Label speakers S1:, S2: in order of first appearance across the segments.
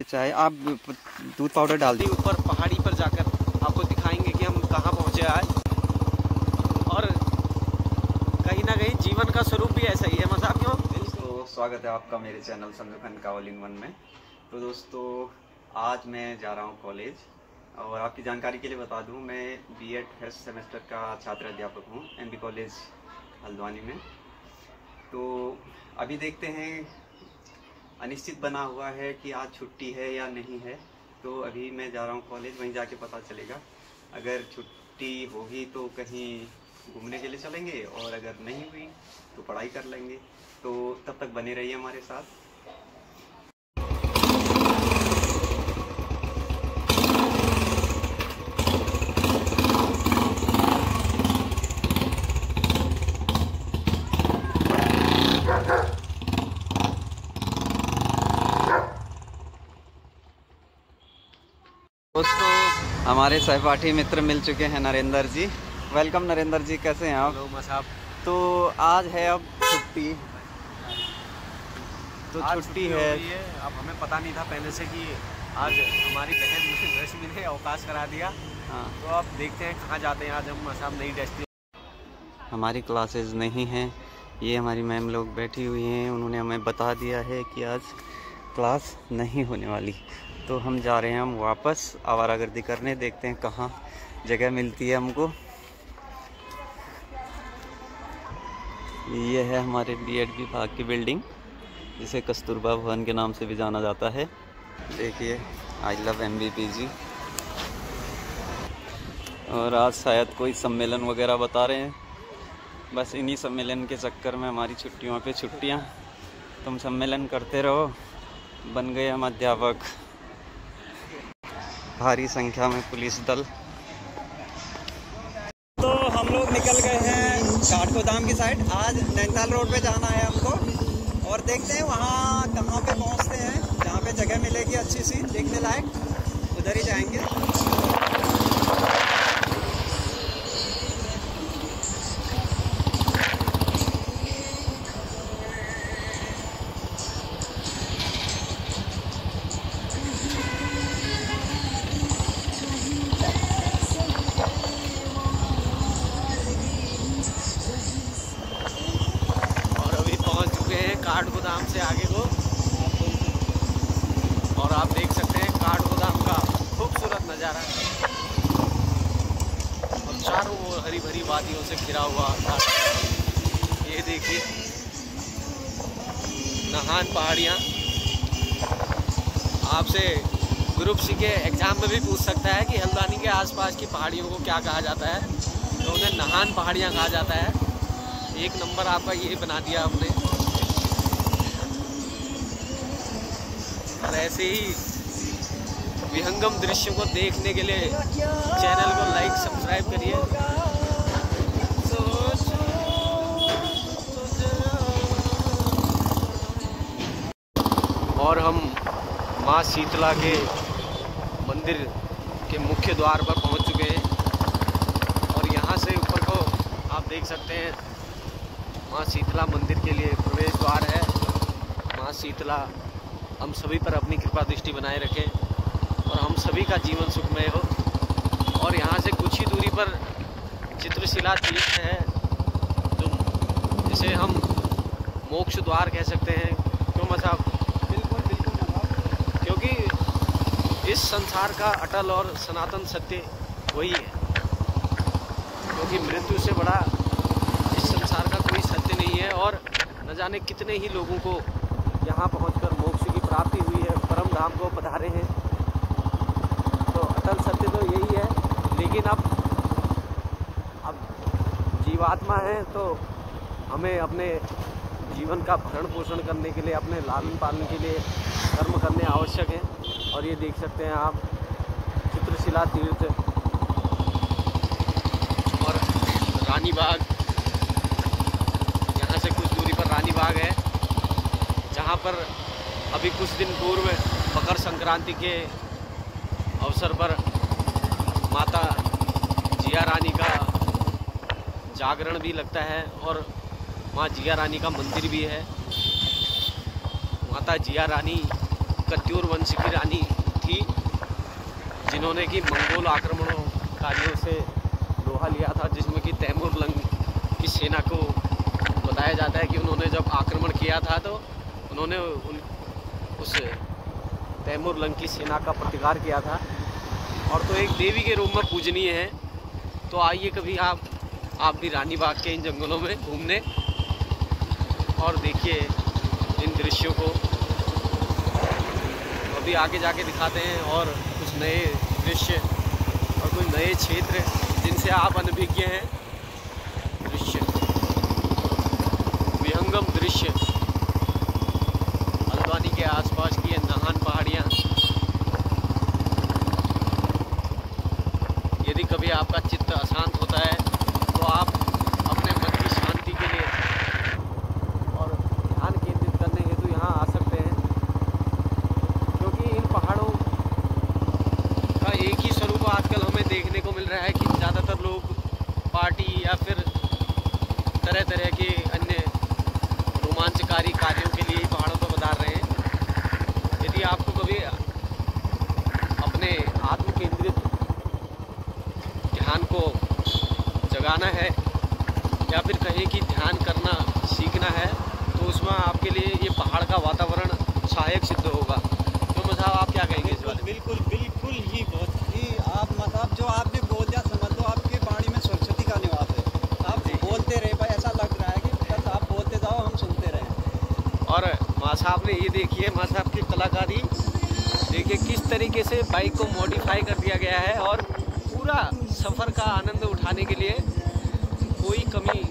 S1: चाय आप दूध पाउडर डाल दी।
S2: ऊपर पहाड़ी पर जाकर आपको दिखाएंगे कि हम कहाँ पहुँचे आज, और कहीं ना कहीं जीवन का स्वरूप भी ऐसा ही है। मज़ा क्यों?
S1: तो स्वागत है आपका मेरे चैनल संजू खान का ऑल इन वन में। तो दोस्तों आज मैं जा रहा हूँ कॉलेज, और आपकी जानकारी के लिए बता दूँ मैं बीएड फर्स्ट सेमेस्टर का छात्र अध्यापक हूँ एमबी कॉलेज हल्द्वानी में। तो अभी देखते हैं, अनिश्चित बना हुआ है कि आज छुट्टी है या नहीं है। तो अभी मैं जा रहा हूँ कॉलेज, वहीं जाके पता चलेगा। अगर छुट्टी होगी तो कहीं घूमने के लिए चलेंगे, और अगर नहीं हुई तो पढ़ाई कर लेंगे। तो तब तक बने रहिए हमारे साथ। दोस्तों हमारे सहपाठी मित्र मिल चुके हैं, नरेंद्र जी। वेलकम नरेंद्र जी, कैसे हैं आप?
S2: हेलो मसाब।
S1: तो आज है अब छुट्टी, तो छुट्टी है।
S2: अब हमें पता नहीं था पहले से कि आज हमारी बहन मुझे रश्मि ने अवकाश करा दिया।
S1: हाँ,
S2: तो अब देखते हैं कहाँ जाते हैं आज हम। मसाब नई डेस्टिनेशन।
S1: हमारी क्लासेस नहीं हैं, ये हमारी मैम लोग बैठी हुई हैं। उन्होंने हमें बता दिया है कि आज क्लास नहीं होने वाली। तो हम जा रहे हैं हम वापस आवारागर्दी करने, देखते हैं कहाँ जगह मिलती है हमको। ये है हमारे बीएड विभाग की बिल्डिंग, जिसे कस्तूरबा भवन के नाम से भी जाना जाता है। देखिए आई लव MBPG। और आज शायद कोई सम्मेलन वगैरह बता रहे हैं। बस इन्हीं सम्मेलन के चक्कर में हमारी छुट्टियों पे छुट्टियां। तुम सम्मेलन करते रहो, बन गए हम अध्यापक। भारी संख्या में पुलिस दल। तो हम लोग निकल गए हैं काठगोदाम की साइड। आज नैनीताल रोड पे जाना है हमको, और देखते हैं वहाँ कहाँ पे पहुँचते हैं। जहाँ पे जगह मिलेगी अच्छी सी देखने लायक, उधर ही जाएंगे।
S2: काठगोदाम से आगे को, और आप देख सकते हैं काठगोदाम का खूबसूरत नज़ारा, और चारों ओर हरी भरी वादियों से घिरा हुआ। ये देखिए नहान पहाड़ियाँ। आपसे ग्रुप सी के एग्जाम में भी पूछ सकता है कि हल्द्वानी के आसपास की पहाड़ियों को क्या कहा जाता है, तो उन्हें नहान पहाड़ियाँ कहा जाता है। एक नंबर आपका ये बना दिया हमने। और ऐसे ही विहंगम दृश्यों को देखने के लिए चैनल को लाइक सब्सक्राइब करिए। और हम माँ शीतला के मंदिर के मुख्य द्वार पर पहुंच चुके हैं, और यहाँ से ऊपर को आप देख सकते हैं माँ शीतला मंदिर के लिए प्रवेश द्वार है। माँ शीतला हम सभी पर अपनी कृपा दृष्टि बनाए रखें, और हम सभी का जीवन सुखमय हो। और यहाँ से कुछ ही दूरी पर चित्रशिला तीर्थ है, जिसे हम मोक्ष द्वार कह सकते हैं। क्यों मसाब? बिल्कुल बिल्कुल, क्योंकि इस संसार का अटल और सनातन सत्य वही है। क्योंकि मृत्यु से बड़ा इस संसार का कोई सत्य नहीं है, और न जाने कितने ही लोगों को यहाँ पहुँचकर मोक्ष की प्राप्ति हुई है, परम धाम को पधारे हैं। तो अटल सत्य तो यही है, लेकिन अब जीवात्मा है, तो हमें अपने जीवन का भरण पोषण करने के लिए, अपने लालन पालन के लिए कर्म करने आवश्यक हैं। और ये देख सकते हैं आप चित्रशिला तीर्थ और रानी बाग। यहाँ से कुछ दूरी पर रानी बाग है, जहाँ पर अभी कुछ दिन पूर्व मकर संक्रांति के अवसर पर माता जिया रानी का जागरण भी लगता है, और माँ जिया रानी का मंदिर भी है। माता जिया रानी कत्यूर वंश की रानी थी, जिन्होंने कि मंगोल आक्रमणकारियों से लोहा लिया था, जिसमें कि तैमूर लंग की सेना को बताया जाता है कि उन्होंने जब आक्रमण किया था तो उन्होंने उस तैमूर लंग की सेना का प्रतिकार किया था, और तो एक देवी के रूप में पूजनीय है। तो आइए कभी आप भी रानी बाग के इन जंगलों में घूमने और देखिए इन दृश्यों को। अभी आगे जाके दिखाते हैं और कुछ नए दृश्य और कुछ नए क्षेत्र जिनसे आप अनभिज्ञ हैं। दृश्य, विहंगम दृश्य, हल्द्वानी के आसपास की नाहन पहाड़ियाँ। यदि कभी आपका चित्त अशांत होता है तो आप अपने मन की शांति के लिए और ध्यान केंद्रित करने हेतु यहाँ आ सकते हैं, क्योंकि इन पहाड़ों का एक ही स्वरूप आजकल हमें देखने को मिल रहा है कि ज़्यादातर लोग पार्टी या फिर तरह तरह के अन्य रोमांचकारी कार्यों के लिए पहाड़ों पर पधार रहे हैं। यदि आपको कभी अपने आत्म केंद्रित ध्यान को जगाना है या फिर कहीं कि ध्यान करना सीखना है तो उसमें आपके लिए ये पहाड़ का वातावरण सहायक सिद्ध होगा। तो मतलब आप क्या कहेंगे इस बारे में?
S3: बिल्कुल ही बहुत ही आप मतलब जो आपने बोल दिया, समझ लो आपके वाणी में सरस्वती का निवास है। आप बोलते रहे भाई, ऐसा लग रहा है कि बस आप बोलते जाओ, हम सुनते रहें।
S2: और माँ साहब ने ये देखिए, माँ साहब की कलाकारी देखिए किस तरीके से बाइक को मॉडिफाई कर दिया गया है, और पूरा सफ़र का आनंद उठाने के लिए कोई कमी,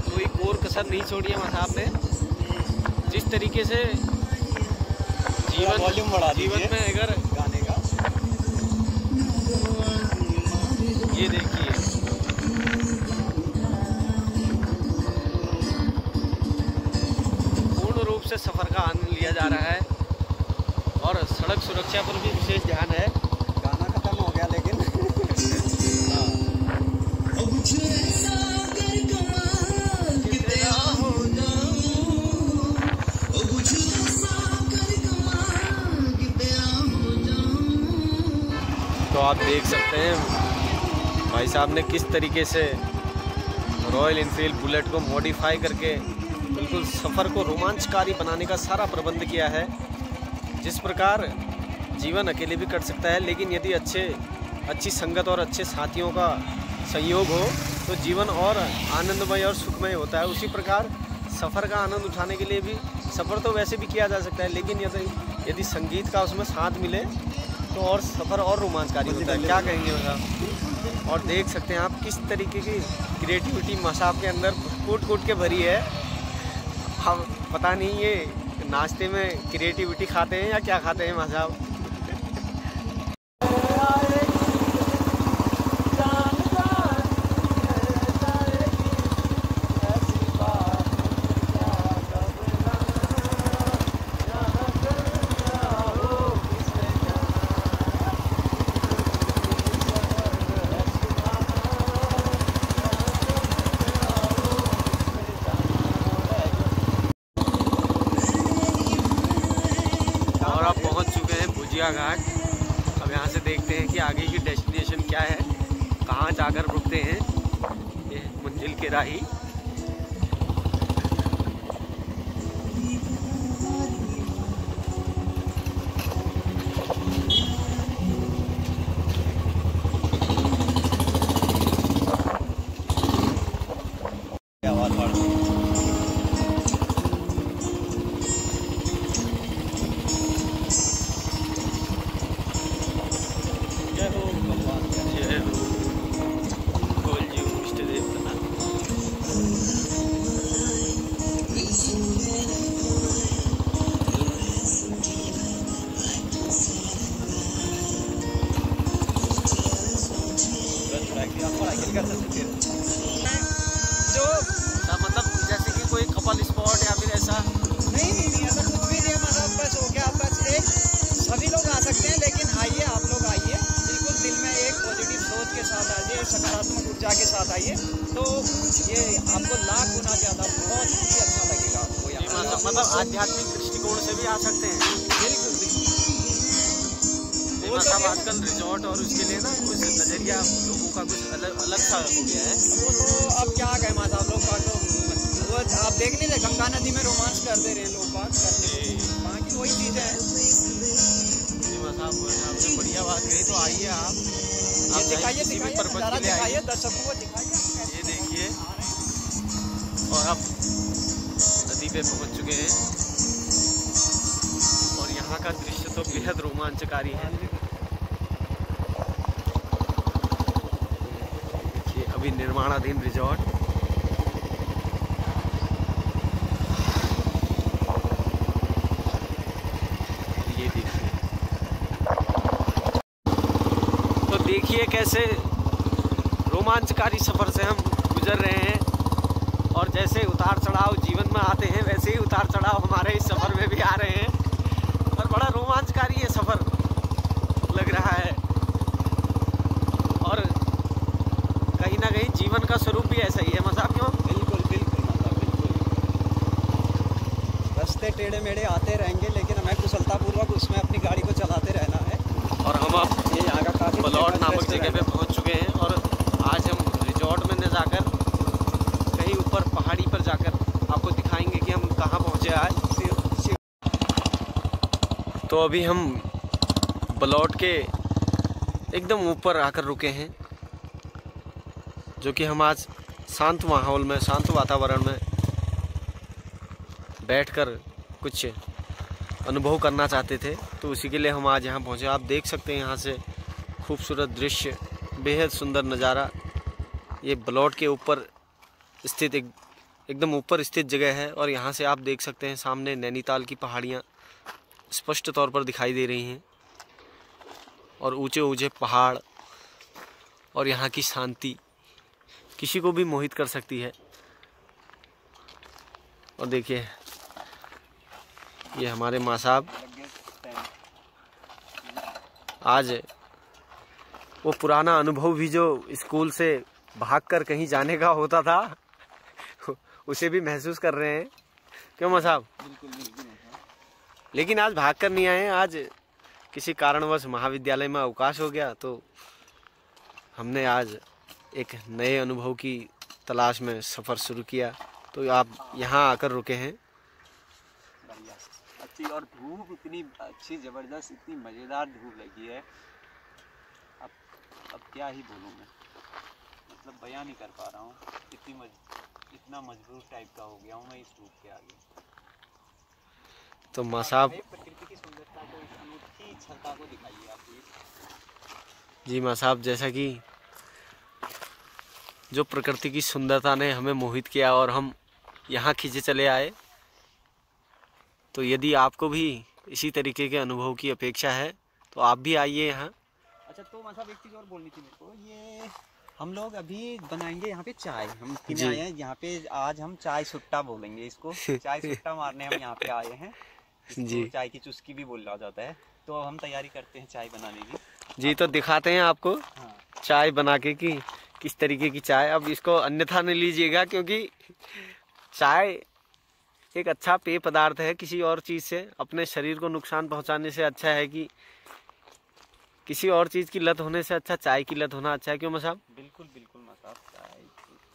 S2: कोई कोर कसर नहीं छोड़ी है माँ साहब ने। जिस तरीके से जीवन में अगर
S3: गाने का
S2: ये देखिए, पूर्ण रूप से सफ़र का आनंद लिया जा रहा है और सड़क सुरक्षा पर भी विशेष ध्यान है।
S3: गाना खत्म हो गया लेकिन
S2: तो आप देख सकते हैं भाई साहब ने किस तरीके से रॉयल एनफील्ड बुलेट को मॉडिफाई करके बिल्कुल सफ़र को रोमांचकारी बनाने का सारा प्रबंध किया है। जिस प्रकार जीवन अकेले भी कट सकता है, लेकिन यदि अच्छी संगत और अच्छे साथियों का संयोग हो तो जीवन और आनंदमय और सुखमय होता है। उसी प्रकार सफ़र का आनंद उठाने के लिए भी, सफ़र तो वैसे भी किया जा सकता है, लेकिन यदि संगीत का उसमें साथ मिले तो और सफ़र और रोमांचकारी होता है। क्या कहेंगे साहब? और देख सकते हैं आप किस तरीके की क्रिएटिविटी मसाब के अंदर कूट के भरी है। हम पता नहीं ये नाश्ते में क्रिएटिविटी खाते हैं या क्या खाते हैं मसाब। घाट। अब यहाँ से देखते हैं कि आगे की डेस्टिनेशन क्या है, कहाँ जाकर रुकते हैं। ये मंजिल के राही।
S3: जो
S2: मतलब जैसे कि कोई कपल स्पॉट या फिर ऐसा
S3: नहीं ऐसा कुछ भी नहीं है। मतलब बस हो गया, बस एक सभी लोग आ सकते हैं, लेकिन आइए आप लोग आइए, बिल्कुल दिल में एक पॉजिटिव सोच के साथ आइए, सकारात्मक ऊर्जा के साथ आइए, तो ये आपको लाख गुना ज़्यादा बहुत ही अच्छा लगेगा आपको। यहाँ
S2: मतलब आध्यात्मिक दृष्टिकोण से भी आ सकते हैं।
S3: बिल्कुल।
S2: सीमा साहब आजकल रिजॉर्ट और उसके लिए ना कुछ नजरिया लोगों का कुछ अलग सा हो गया है।
S3: वो तो अब क्या कहें माता लोग बाग तो वो आप देख नहीं रहे गंगा नदी में रोमांस करते रहे लोग बाग करने बाकी वही चीज़ें हैं।
S2: सीमा साहब आपने बढ़िया बात कही। तो आइए आप
S3: दिखाइए दिखाइए दर्शकों को दिखाइए।
S2: ये देखिए और अब नदी पे पहुंच चुके हैं और यहाँ का दृश्य तो बेहद रोमांचकारी है। देखिए अभी निर्माणाधीन रिजॉर्ट। ये देखिए तो देखिए कैसे रोमांचकारी सफ़र से हम गुजर रहे हैं और जैसे उतार चढ़ाव जीवन में आते हैं वैसे ही उतार चढ़ाव हमारे इस सफ़र में भी आ रहे हैं और बड़ा रोमांचकारी ये सफ़र लग रहा है। और कहीं ना कहीं जीवन का स्वरूप भी ऐसा ही है मज़ाक क्यों?
S3: बिल्कुल बिल्कुल मतलब बिल्कुल रास्ते टेढ़े मेढ़े आते रहेंगे लेकिन हमें कुशलतापूर्वक उसमें अपनी गाड़ी को चलाते रहना है।
S2: और हम अब
S3: ये यहाँ का काफ़ी
S2: बलौट नामक जगह पे पहुँच चुके हैं और आज हम रिजॉर्ट में न जाकर कहीं ऊपर पहाड़ी पर जाकर आपको दिखाएंगे कि हम कहाँ पहुँचे आज। तो अभी हम बलौट के एकदम ऊपर आकर रुके हैं जो कि हम आज शांत माहौल में शांत वातावरण में बैठकर कुछ अनुभव करना चाहते थे तो उसी के लिए हम आज यहाँ पहुँचे। आप देख सकते हैं यहाँ से खूबसूरत दृश्य, बेहद सुंदर नज़ारा। ये बलौट के ऊपर स्थित एकदम ऊपर स्थित जगह है और यहाँ से आप देख सकते हैं सामने नैनीताल की पहाड़ियाँ स्पष्ट तौर पर दिखाई दे रही हैं और ऊंचे ऊंचे पहाड़ और यहाँ की शांति किसी को भी मोहित कर सकती है। और देखिए ये हमारे माँ साहब आज वो पुराना अनुभव भी जो स्कूल से भागकर कहीं जाने का होता था उसे भी महसूस कर रहे हैं। क्यों माँ साहब?
S3: बिल्कुल बिल्कुल।
S2: लेकिन आज भाग कर नहीं आए हैं। आज किसी कारणवश महाविद्यालय में अवकाश हो गया तो हमने आज एक नए अनुभव की तलाश में सफ़र शुरू किया तो आप यहाँ आकर रुके हैं।
S3: बढ़िया अच्छी और धूप इतनी अच्छी ज़बरदस्त इतनी मज़ेदार धूप लगी है। अब क्या ही बोलूँ मैं मतलब बयां नहीं कर पा रहा हूँ। इतना मजबूर टाइप का हो गया हूँ मैं इस धूप के आगे।
S2: तो माँ साहब
S3: प्रकृति की सुंदरता को इस अनूठी छटा को दिखाइए आप प्लीज।
S2: जी माँ साहब जैसा कि जो प्रकृति की सुंदरता ने हमें मोहित किया और हम यहाँ खींचे चले आए तो यदि आपको भी इसी तरीके के अनुभव की अपेक्षा है तो आप भी आइए यहाँ।
S3: अच्छा तो मतलब एक चीज़ और बोलनी थी मेरे को। ये हम लोग अभी बनाएंगे यहाँ पे चाय। हम पीने आए हैं यहाँ पे। आज हम चाय सुट्टा बोलेंगे इसको। चाय सुट्टा मारने हम यहाँ पे आए हैं।
S2: जी
S3: चाय की चुस्की भी बोला जाता है। तो हम तैयारी करते हैं चाय बनाने की।
S2: जी तो दिखाते हैं आपको
S3: हाँ।
S2: चाय बना के कि किस तरीके की चाय। अब इसको अन्यथा नहीं लीजिएगा क्योंकि चाय एक अच्छा पेय पदार्थ है। किसी और चीज़ से अपने शरीर को नुकसान पहुंचाने से अच्छा है कि किसी और चीज़ की लत होने से अच्छा चाय की लत होना अच्छा है। क्यों मसाब?
S3: बिल्कुल बिल्कुल मसाब। चाय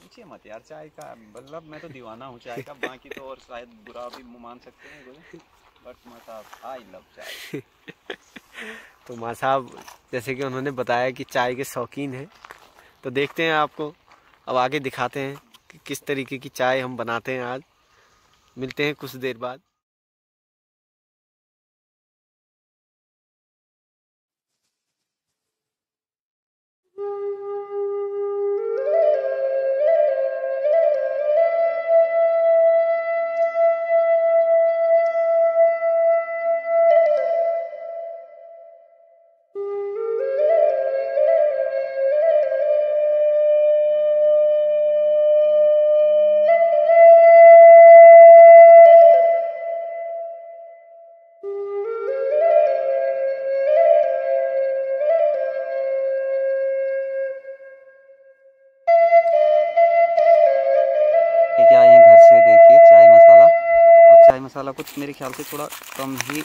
S3: पूछिए मत यार। चाय का मतलब मैं तो दीवाना हूँ चाय का। बाकी तो और शायद बुरा भी मान सकते हैं बट मसाब आई लव चाय।
S2: तो माँ साहब जैसे कि उन्होंने बताया कि चाय के शौकीन हैं तो देखते हैं आपको अब आगे दिखाते हैं कि किस तरीके की चाय हम बनाते हैं। आज मिलते हैं कुछ देर बाद।
S1: लेके आए हैं घर से। देखिए चाय मसाला। और चाय मसाला कुछ मेरे ख्याल से थोड़ा कम ही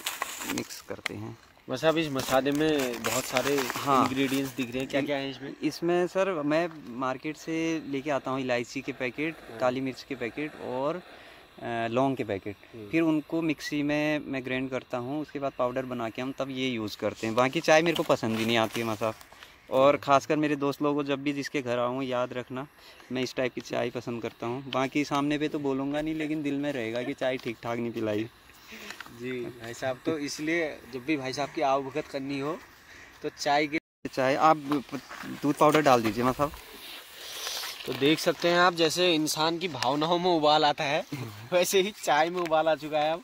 S1: मिक्स करते हैं।
S2: बस अब इस मसाले में बहुत सारे इंग्रेडिएंट्स दिख रहे हैं, क्या क्या है इसमें?
S1: इसमें सर मैं मार्केट से लेके आता हूँ इलायची के पैकेट, काली मिर्च के पैकेट और लौंग के पैकेट। फिर उनको मिक्सी में मैं ग्राइंड करता हूँ, उसके बाद पाउडर बना के हम तब ये यूज़ करते हैं। बाकी चाय मेरे को पसंद ही नहीं आती है मसाब, और ख़ासकर मेरे दोस्त लोगों को जब भी जिसके घर आऊँ याद रखना मैं इस टाइप की चाय पसंद करता हूँ। बाकी सामने पे तो बोलूँगा नहीं, लेकिन दिल में रहेगा कि चाय ठीक ठाक नहीं पिलाई।
S2: जी भाई साहब, तो इसलिए जब भी भाई साहब की आवभगत करनी हो तो चाय
S1: आप दूध पाउडर डाल दीजिए मसाब।
S2: तो देख सकते हैं आप, जैसे इंसान की भावनाओं में उबाल आता है वैसे ही चाय में उबाल आ चुका है। अब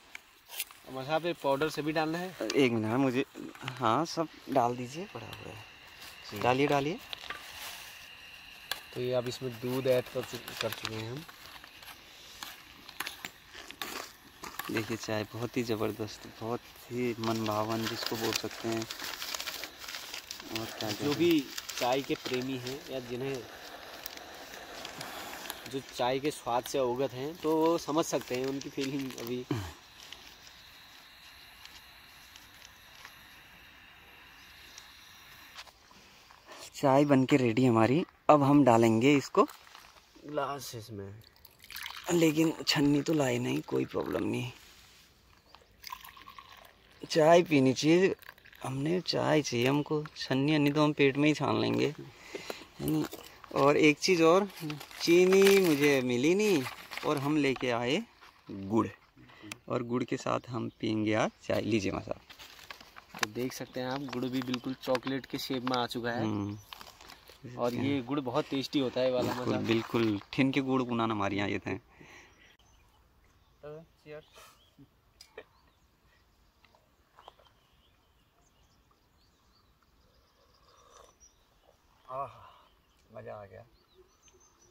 S2: मसाब पे पाउडर से भी डालना है।
S1: एक मिनट मुझे, हाँ सब डाल दीजिए, बड़ा हुआ है, डालिए डालिए।
S2: तो ये अब इसमें दूध ऐड कर चुके हैं हम।
S1: देखिए चाय बहुत ही ज़बरदस्त, बहुत ही मनभावन जिसको बोल सकते हैं। और क्या
S2: जो भी चाय के प्रेमी हैं या जिन्हें जो चाय के स्वाद से अवगत हैं तो वो समझ सकते हैं उनकी फीलिंग अभी।
S1: चाय बनके रेडी हमारी। अब हम डालेंगे इसको
S2: ग्लास इसमें,
S1: लेकिन छन्नी तो लाए नहीं, कोई प्रॉब्लम नहीं। चाय पीनी चाहिए, हमने चाय चाहिए हमको, छन्नी अन्नी तो हम पेट में ही छान लेंगे, है नहीं। और एक चीज़ और, चीनी मुझे मिली नहीं और हम लेके आए गुड़, और गुड़ के साथ हम पियेंगे आज चाय। लीजिए मसाला।
S2: तो देख सकते हैं आप, गुड़ भी बिल्कुल चॉकलेट के शेप में आ चुका है। और ये गुड़ बहुत टेस्टी होता है वाला मसाला।
S1: बिल्कुल ठिन के गुड़ गुनान हमारे यहाँ ये थे। मज़ा आ गया,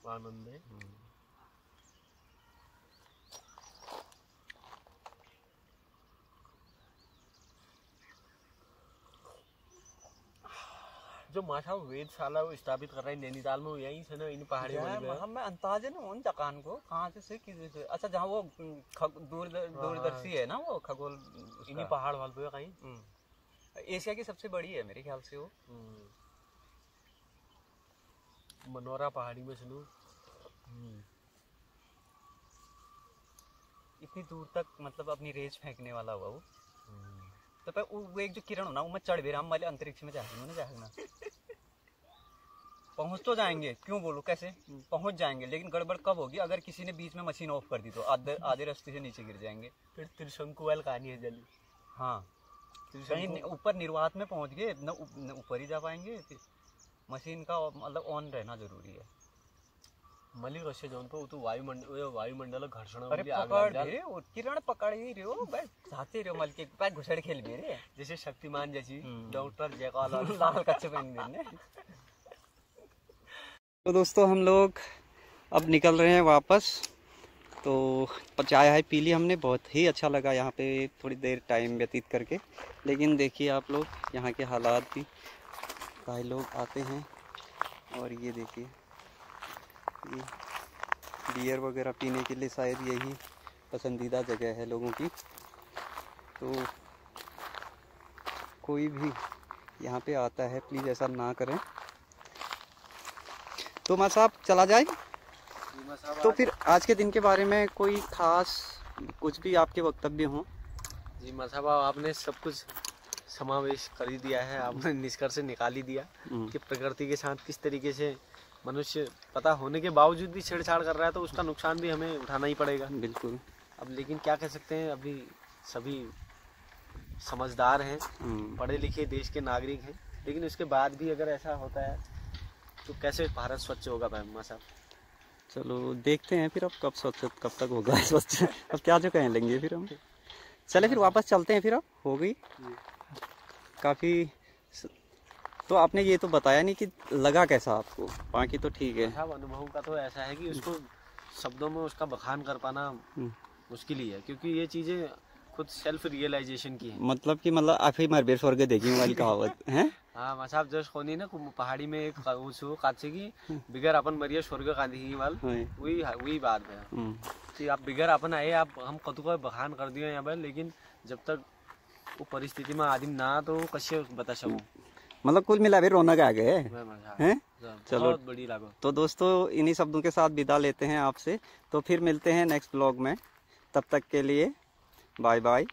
S2: आनंद है। जो माथा वेधशाला वो स्थापित कर रहा है नैनीताल में, यहीं से ना इन पहाड़ी में
S1: हम अंदाजे न उन दुकान को कहाँ से किसी से, अच्छा जहाँ वो दूरदर्शी है ना, वो खगोल
S2: इन्हीं पहाड़ वाल पे कहीं
S1: एशिया की सबसे बड़ी है मेरे ख्याल से वो।
S2: मनोरा पहाड़ी में सुनो,
S1: इतनी दूर तक मतलब अपनी रेंज फेंकने वाला हुआ वो। तो पर वो एक जो किरण हो ना, वो मैं चढ़ भी रहा, हम वाले अंतरिक्ष में जाएंगे, पहुंच तो जाएंगे, क्यों बोलो, कैसे पहुंच जाएंगे, लेकिन गड़बड़ कब होगी अगर किसी ने बीच में मशीन ऑफ कर दी तो आधे रास्ते से नीचे गिर जाएंगे।
S2: फिर त्रिशंकु वाली कहानी है जल्दी।
S1: हाँ, कहीं ऊपर निर्वात में पहुंच गए न ऊपर ही जा पाएंगे। मशीन का मतलब ऑन रहना जरूरी है।
S2: मलिक असे जौन तो वायुमंडल घर्षण,
S1: अरे पकड़ रे किरण, पकड़ ही रहे हो, बस साथे रहो मल के पैर घुसड़ खेल भी रे,
S2: जैसे शक्तिमान जैसी डॉक्टर जयकाल
S1: लाल कच्चे पहन देने। तो दोस्तों हम लोग अब निकल रहे हैं वापस। तो चाय है पी ली हमने, बहुत ही अच्छा लगा यहाँ पे थोड़ी देर टाइम व्यतीत करके। लेकिन देखिए आप लोग यहाँ के हालात भी, कई लोग आते हैं और ये देखिए ये बियर वगैरह पीने के लिए शायद यही पसंदीदा जगह है लोगों की। तो कोई भी यहाँ पे आता है प्लीज़ ऐसा ना करें। तो मां साहब चला जाए। तो फिर आज के दिन के बारे में कोई खास कुछ भी आपके वक्तव्य हों?
S2: जी मां साहब, आपने सब कुछ समावेश कर ही दिया है, आपने निष्कर्ष निकाल ही दिया कि प्रकृति के साथ किस तरीके से मनुष्य पता होने के बावजूद भी छेड़छाड़ कर रहा है, तो उसका नुकसान भी हमें उठाना ही पड़ेगा।
S1: बिल्कुल।
S2: अब लेकिन क्या कह सकते हैं, अभी सभी समझदार हैं, पढ़े लिखे देश के नागरिक हैं, लेकिन उसके बाद भी अगर ऐसा होता है तो कैसे भारत स्वच्छ होगा भाई साहब?
S1: चलो देखते हैं फिर अब कब तक होगा स्वच्छ। अब क्या जो कह लेंगे फिर हम। चले फिर वापस चलते हैं फिर। अब हो गई काफ़ी। तो आपने ये तो बताया नहीं कि लगा कैसा आपको, बाकी तो ठीक है।
S2: साहब अनुभव का तो ऐसा है कि उसको शब्दों में उसका बखान कर पाना मुश्किल ही है, क्योंकि ये चीज़ें खुद सेल्फ रियलाइजेशन की है।
S1: मतलब कि मतलब आप ही मर बेर स्वर्ग देखी वाली कहावत है।
S2: हाँ मां साहब, जस्ट होनी ना पहाड़ी में एक काचे की बिगर अपन मरिया स्वर्ग कांधी वाल, वही बात है कि आप बिगर अपन आए, आप हम कतु का बखान कर दिए यहाँ पर, लेकिन जब तक वो परिस्थिति में आदिम ना तो कशे बता सकूं।
S1: मतलब कुल मिला भी रौनक आ गए हैं। चलो
S2: बहुत बड़ी लागो।
S1: तो दोस्तों इन्हीं शब्दों के साथ विदा लेते हैं आपसे, तो फिर मिलते हैं नेक्स्ट ब्लॉग में। तब तक के लिए बाय बाय।